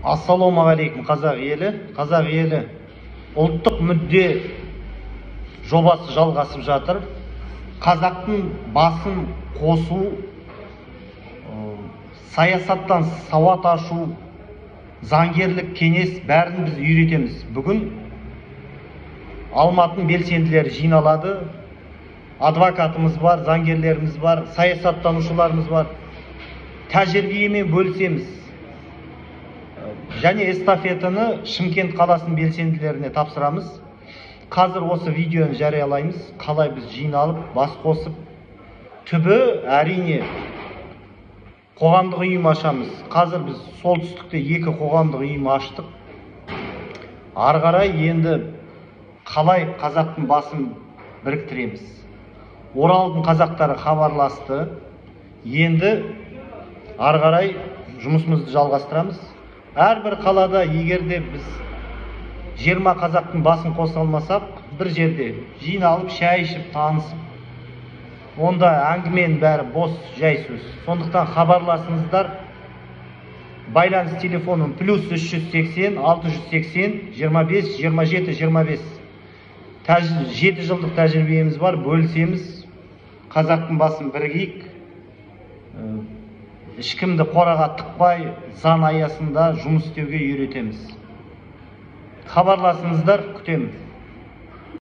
Ассалаумағалейкум қазақ елі. Ұлттық мүдде жобасы жалғасып жатыр. Қазақтың басын қосу, саясаттан сауат ашу, заңгерлік кеңес бәрін біз үйретеміз. Бүгін Алматының белсенділері жиналады. Адвокатымыз бар, заңгерлеріміз бар, саясаттанушыларымыз бар. Тәжірибемен бөлісеміз. Және эстафетаны Шымкент қаласының белсенділеріне тапсырамыз. Қазір осы видеоны жариялаймыз. Қалай біз жиналып, бас қосып, түбі әрине қоғамдық ұйым ашамыз. Қазір біз солтүстікте 2 қоғамдық ұйым аштық. Ары қарай енді қалай қазақтың басын біріктіреміз. Оралдың қазақтары хабарласты. Енді ары қарай жұмысымызды жалғастырамыз. Әрбір қалада егерде біз 20 қазақтың басын қоса алмасақ, бір жерде жиналып, шай ішіп, танысып, онда әңгіменің бәрі бос, жай сөз. Сондықтан хабарласыңыздар. Байланыс телефоным +380 680 25 27 25. 7 жылдық тәжірибеміз бар, бөлісеміз. Қазақтың басын бірігейік. Ешкімді қораға тықпай, заң аясында жұмыс істеуге үйретеміз. Хабарласыңыздар, күтемін.